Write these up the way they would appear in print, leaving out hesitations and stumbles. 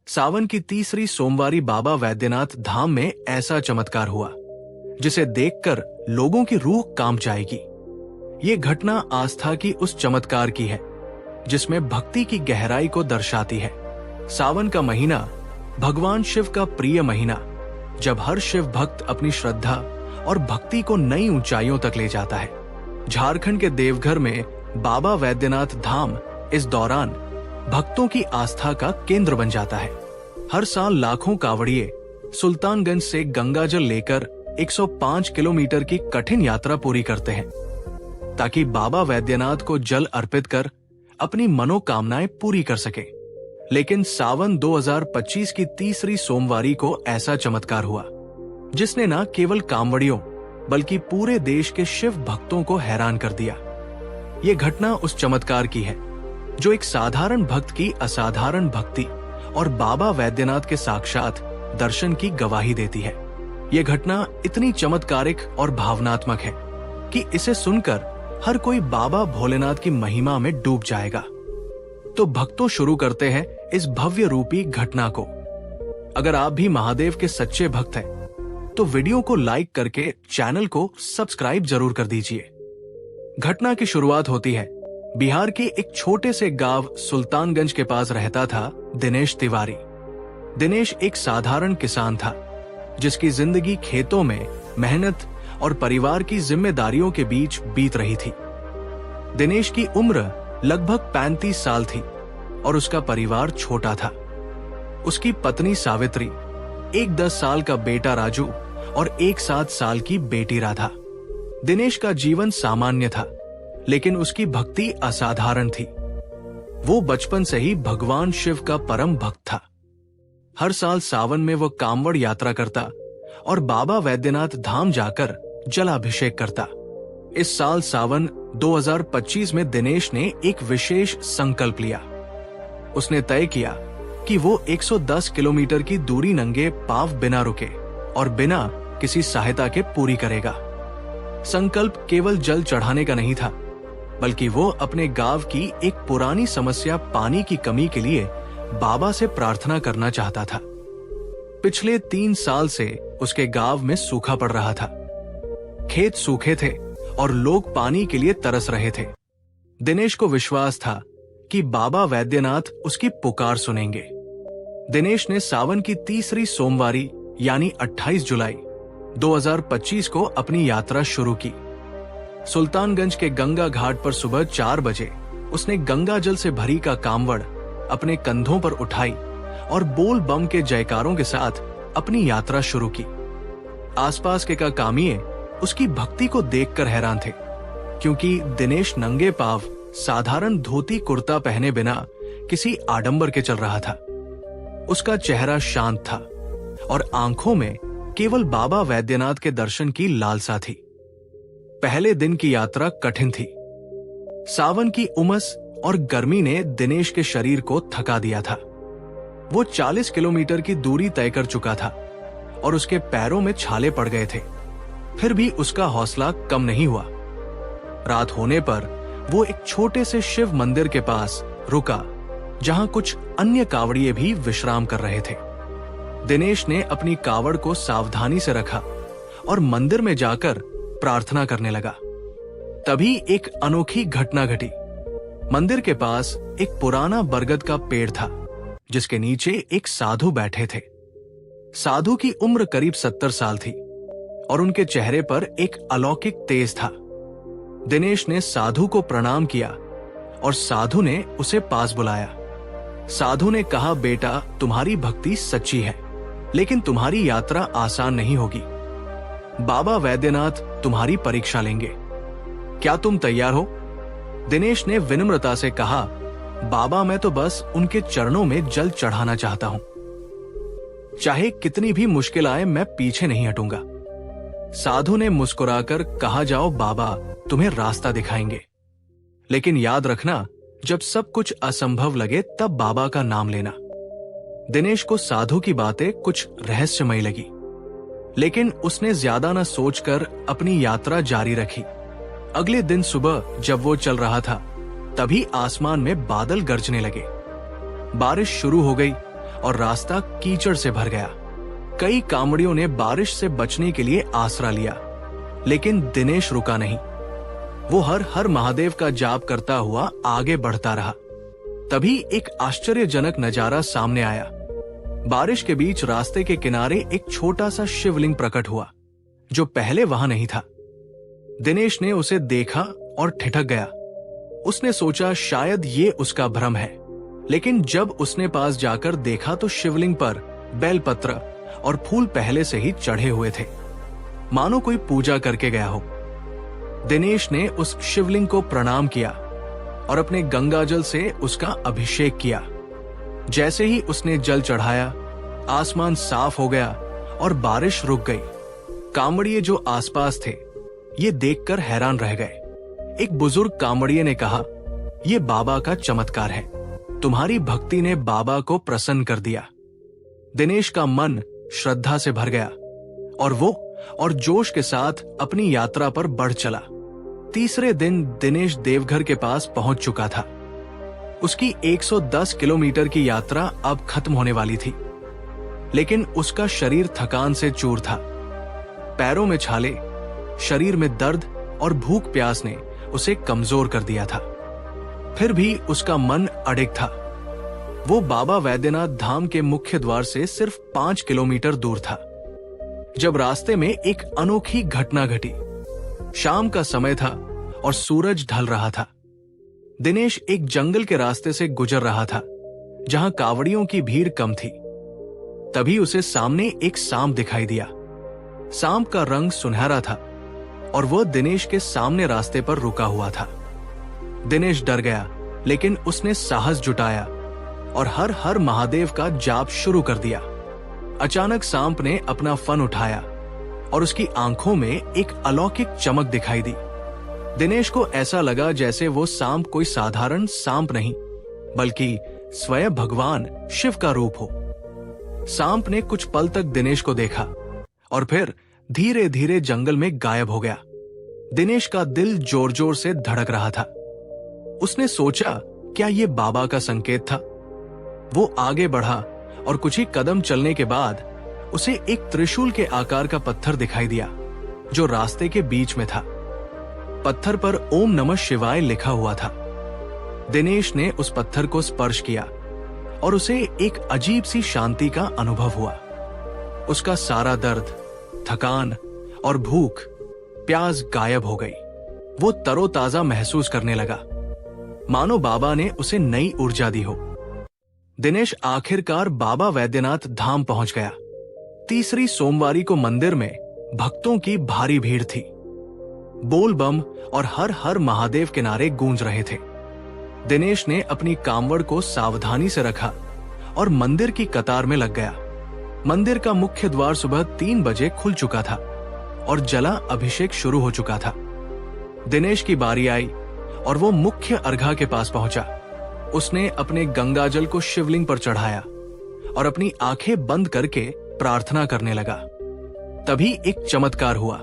सावन की तीसरी सोमवारी बाबा वैद्यनाथ धाम में ऐसा चमत्कार हुआ जिसे देखकर लोगों की रूह कांप जाएगी। ये घटना आस्था की उस चमत्कार की है जिसमें भक्ति की गहराई को दर्शाती है। सावन का महीना भगवान शिव का प्रिय महीना, जब हर शिव भक्त अपनी श्रद्धा और भक्ति को नई ऊंचाइयों तक ले जाता है। झारखंड के देवघर में बाबा वैद्यनाथ धाम इस दौरान भक्तों की आस्था का केंद्र बन जाता है। हर साल लाखों कांवड़िए सुल्तानगंज से गंगाजल लेकर 105 किलोमीटर की कठिन यात्रा पूरी करते हैं ताकि बाबा वैद्यनाथ को जल अर्पित कर अपनी मनोकामनाएं पूरी कर सके। लेकिन सावन 2025 की तीसरी सोमवारी को ऐसा चमत्कार हुआ जिसने न केवल कांवड़ियों बल्कि पूरे देश के शिव भक्तों को हैरान कर दिया। ये घटना उस चमत्कार की है जो एक साधारण भक्त की असाधारण भक्ति और बाबा वैद्यनाथ के साक्षात दर्शन की गवाही देती है। ये घटना इतनी चमत्कारिक और भावनात्मक है कि इसे सुनकर हर कोई बाबा भोलेनाथ की महिमा में डूब जाएगा। तो भक्तों, शुरू करते हैं इस भव्य रूपी घटना को। अगर आप भी महादेव के सच्चे भक्त हैं, तो वीडियो को लाइक करके चैनल को सब्सक्राइब जरूर कर दीजिए। घटना की शुरुआत होती है बिहार के एक छोटे से गांव सुल्तानगंज के पास रहता था दिनेश तिवारी। दिनेश एक साधारण किसान था जिसकी जिंदगी खेतों में मेहनत और परिवार की जिम्मेदारियों के बीच बीत रही थी। दिनेश की उम्र लगभग 35 साल थी और उसका परिवार छोटा था। उसकी पत्नी सावित्री, एक 10 साल का बेटा राजू और एक 7 साल की बेटी राधा। दिनेश का जीवन सामान्य था, लेकिन उसकी भक्ति असाधारण थी। वो बचपन से ही भगवान शिव का परम भक्त था। हर साल सावन में वो कांवड़ यात्रा करता और बाबा वैद्यनाथ धाम जाकर जलाभिषेक करता। इस साल सावन 2025 में दिनेश ने एक विशेष संकल्प लिया। उसने तय किया कि वो 110 किलोमीटर की दूरी नंगे पांव बिना रुके और बिना किसी सहायता के पूरी करेगा। संकल्प केवल जल चढ़ाने का नहीं था, बल्कि वो अपने गांव की एक पुरानी समस्या पानी की कमी के लिए बाबा से प्रार्थना करना चाहता था। पिछले 3 साल से उसके गांव में सूखा पड़ रहा था। खेत सूखे थे और लोग पानी के लिए तरस रहे थे। दिनेश को विश्वास था कि बाबा वैद्यनाथ उसकी पुकार सुनेंगे। दिनेश ने सावन की तीसरी सोमवारी यानी 28 जुलाई 2025 को अपनी यात्रा शुरू की। सुल्तानगंज के गंगा घाट पर सुबह 4 बजे उसने गंगा जल से भरी का कांवड़ अपने कंधों पर उठाई और बोल बम के जयकारों के साथ अपनी यात्रा शुरू की। आसपास के कामीए उसकी भक्ति को देखकर हैरान थे, क्योंकि दिनेश नंगे पांव साधारण धोती कुर्ता पहने बिना किसी आडंबर के चल रहा था। उसका चेहरा शांत था और आंखों में केवल बाबा वैद्यनाथ के दर्शन की लालसा थी। पहले दिन की यात्रा कठिन थी। सावन की उमस और गर्मी ने दिनेश के शरीर को थका दिया था। वो 40 किलोमीटर की दूरी तय कर चुका था और उसके पैरों में छाले पड़ गए थे। फिर भी उसका हौसला कम नहीं हुआ। रात होने पर वो एक छोटे से शिव मंदिर के पास रुका, जहां कुछ अन्य कांवड़िए भी विश्राम कर रहे थे। दिनेश ने अपनी कावड़ को सावधानी से रखा और मंदिर में जाकर प्रार्थना करने लगा। तभी एक अनोखी घटना घटी। मंदिर के पास एक पुराना बरगद का पेड़ था, जिसके नीचे एक साधु बैठे थे। साधु की उम्र करीब 70 साल थी और उनके चेहरे पर एक अलौकिक तेज था। दिनेश ने साधु को प्रणाम किया और साधु ने उसे पास बुलाया। साधु ने कहा, बेटा, तुम्हारी भक्ति सच्ची है, लेकिन तुम्हारी यात्रा आसान नहीं होगी। बाबा वैद्यनाथ तुम्हारी परीक्षा लेंगे। क्या तुम तैयार हो? दिनेश ने विनम्रता से कहा, बाबा, मैं तो बस उनके चरणों में जल चढ़ाना चाहता हूं। चाहे कितनी भी मुश्किल आए, मैं पीछे नहीं हटूंगा। साधु ने मुस्कुराकर कहा, जाओ, बाबा तुम्हें रास्ता दिखाएंगे। लेकिन याद रखना, जब सब कुछ असंभव लगे तब बाबा का नाम लेना। दिनेश को साधु की बातें कुछ रहस्यमयी लगी, लेकिन उसने ज्यादा न सोचकर अपनी यात्रा जारी रखी। अगले दिन सुबह जब वो चल रहा था, तभी आसमान में बादल गरजने लगे। बारिश शुरू हो गई और रास्ता कीचड़ से भर गया। कई कांवड़ियों ने बारिश से बचने के लिए आसरा लिया, लेकिन दिनेश रुका नहीं। वो हर हर महादेव का जाप करता हुआ आगे बढ़ता रहा। तभी एक आश्चर्यजनक नजारा सामने आया। बारिश के बीच रास्ते के किनारे एक छोटा सा शिवलिंग प्रकट हुआ, जो पहले वहां नहीं था। दिनेश ने उसे देखा और ठिठक गया। उसने सोचा शायद ये उसका भ्रम है, लेकिन जब उसने पास जाकर देखा तो शिवलिंग पर बेलपत्र और फूल पहले से ही चढ़े हुए थे, मानो कोई पूजा करके गया हो। दिनेश ने उस शिवलिंग को प्रणाम किया और अपने गंगाजल से उसका अभिषेक किया। जैसे ही उसने जल चढ़ाया, आसमान साफ हो गया और बारिश रुक गई। कांवड़िए जो आसपास थे, ये देखकर हैरान रह गए। एक बुजुर्ग कांवड़िए ने कहा, "ये बाबा का चमत्कार है। तुम्हारी भक्ति ने बाबा को प्रसन्न कर दिया।" दिनेश का मन श्रद्धा से भर गया और वो जोश के साथ अपनी यात्रा पर बढ़ चला। तीसरे दिन दिनेश देवघर के पास पहुंच चुका था। उसकी 110 किलोमीटर की यात्रा अब खत्म होने वाली थी, लेकिन उसका शरीर थकान से चूर था। पैरों में छाले, शरीर में दर्द और भूख प्यास ने उसे कमजोर कर दिया था। फिर भी उसका मन अडिग था। वो बाबा वैद्यनाथ धाम के मुख्य द्वार से सिर्फ 5 किलोमीटर दूर था, जब रास्ते में एक अनोखी घटना घटी। शाम का समय था और सूरज ढल रहा था। दिनेश एक जंगल के रास्ते से गुजर रहा था, जहां कावड़ियों की भीड़ कम थी। तभी उसे सामने एक सांप दिखाई दिया। सांप का रंग सुनहरा था और वह दिनेश के सामने रास्ते पर रुका हुआ था। दिनेश डर गया, लेकिन उसने साहस जुटाया और हर हर महादेव का जाप शुरू कर दिया। अचानक सांप ने अपना फन उठाया और उसकी आंखों में एक अलौकिक चमक दिखाई दी। दिनेश को ऐसा लगा जैसे वो सांप कोई साधारण सांप नहीं, बल्कि स्वयं भगवान शिव का रूप हो। सांप ने कुछ पल तक दिनेश को देखा और फिर धीरे धीरे जंगल में गायब हो गया। दिनेश का दिल जोर जोर से धड़क रहा था। उसने सोचा, क्या ये बाबा का संकेत था? वो आगे बढ़ा और कुछ ही कदम चलने के बाद उसे एक त्रिशूल के आकार का पत्थर दिखाई दिया, जो रास्ते के बीच में था। पत्थर पर ओम नमः शिवाय लिखा हुआ था। दिनेश ने उस पत्थर को स्पर्श किया और उसे एक अजीब सी शांति का अनुभव हुआ। उसका सारा दर्द, थकान और भूख प्यास गायब हो गई। वो तरोताजा महसूस करने लगा, मानो बाबा ने उसे नई ऊर्जा दी हो। दिनेश आखिरकार बाबा वैद्यनाथ धाम पहुंच गया। तीसरी सोमवारी को मंदिर में भक्तों की भारी भीड़ थी। बोल बम और हर हर महादेव के नारे गूंज रहे थे। दिनेश ने अपनी कांवड़ को सावधानी से रखा और मंदिर की कतार में लग गया। मंदिर का मुख्य द्वार सुबह 3 बजे खुल चुका था और जला अभिषेक शुरू हो चुका था। दिनेश की बारी आई और वो मुख्य अर्घा के पास पहुंचा। उसने अपने गंगाजल को शिवलिंग पर चढ़ाया और अपनी आंखें बंद करके प्रार्थना करने लगा। तभी एक चमत्कार हुआ।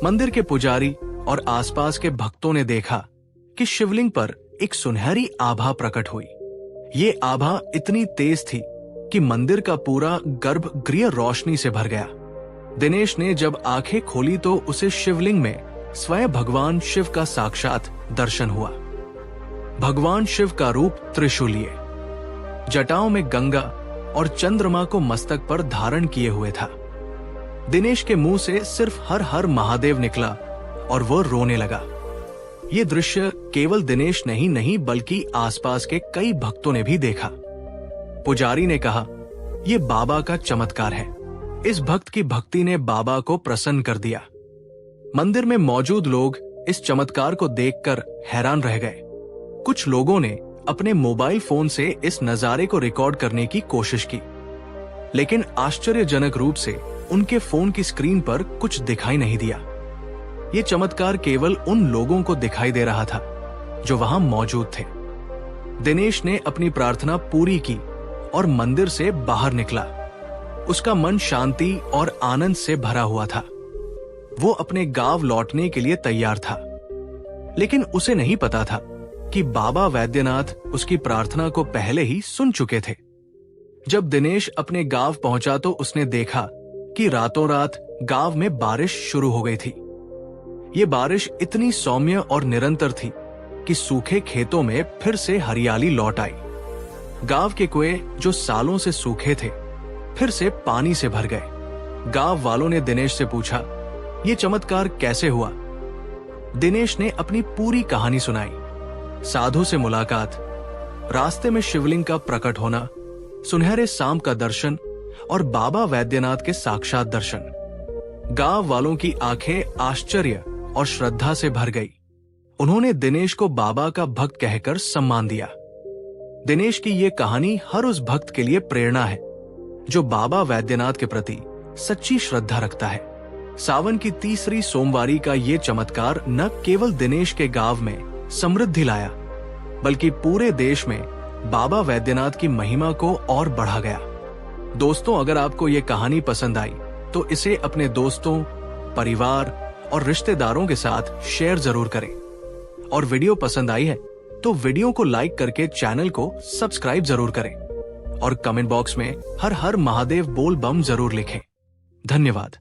मंदिर के पुजारी और आसपास के भक्तों ने देखा कि शिवलिंग पर एक सुनहरी आभा प्रकट हुई। ये आभा इतनी तेज थी कि मंदिर का पूरा गर्भगृह रोशनी से भर गया। दिनेश ने जब आंखें खोली तो उसे शिवलिंग में स्वयं भगवान शिव का साक्षात दर्शन हुआ। भगवान शिव का रूप त्रिशूलिए, जटाओं में गंगा और चंद्रमा को मस्तक पर धारण किए हुए था। दिनेश के मुंह से सिर्फ हर हर महादेव निकला और वह रोने लगा। ये दृश्य केवल दिनेश नहीं बल्कि आसपास के कई भक्तों ने भी देखा। पुजारी ने कहा, यह बाबा का चमत्कार है। इस भक्त की भक्ति ने बाबा को प्रसन्न कर दिया। मंदिर में मौजूद लोग इस चमत्कार को देखकर हैरान रह गए। कुछ लोगों ने अपने मोबाइल फोन से इस नजारे को रिकॉर्ड करने की कोशिश की, लेकिन आश्चर्यजनक रूप से उनके फोन की स्क्रीन पर कुछ दिखाई नहीं दिया। ये चमत्कार केवल उन लोगों को दिखाई दे रहा था जो वहां मौजूद थे। दिनेश ने अपनी प्रार्थना पूरी की और मंदिर से बाहर निकला। उसका मन शांति और आनंद से भरा हुआ था। वो अपने गांव लौटने के लिए तैयार था, लेकिन उसे नहीं पता था कि बाबा वैद्यनाथ उसकी प्रार्थना को पहले ही सुन चुके थे। जब दिनेश अपने गांव पहुंचा तो उसने देखा कि रातों रात गांव में बारिश शुरू हो गई थी। ये बारिश इतनी सौम्य और निरंतर थी कि सूखे खेतों में फिर से हरियाली लौट आई। गांव के कुएं जो सालों से सूखे थे फिर से पानी से भर गए। गांव वालों ने दिनेश से पूछा, ये चमत्कार कैसे हुआ? दिनेश ने अपनी पूरी कहानी सुनाई। साधु से मुलाकात, रास्ते में शिवलिंग का प्रकट होना, सुनहरे सांप का दर्शन और बाबा वैद्यनाथ के साक्षात दर्शन। गांव वालों की आंखें आश्चर्य और श्रद्धा से भर गई। उन्होंने दिनेश को बाबा का भक्त कहकर सम्मान दिया। दिनेश की ये कहानी हर उस भक्त के लिए प्रेरणा है जो बाबा वैद्यनाथ के प्रति सच्ची श्रद्धा रखता है। सावन की तीसरी सोमवारी का ये चमत्कार न केवल दिनेश के गांव में समृद्धि लाया, बल्कि पूरे देश में बाबा वैद्यनाथ की महिमा को और बढ़ा गया। दोस्तों, अगर आपको ये कहानी पसंद आई तो इसे अपने दोस्तों, परिवार और रिश्तेदारों के साथ शेयर जरूर करें। और वीडियो पसंद आई है तो वीडियो को लाइक करके चैनल को सब्सक्राइब जरूर करें और कमेंट बॉक्स में हर हर महादेव बोल बम जरूर लिखें। धन्यवाद।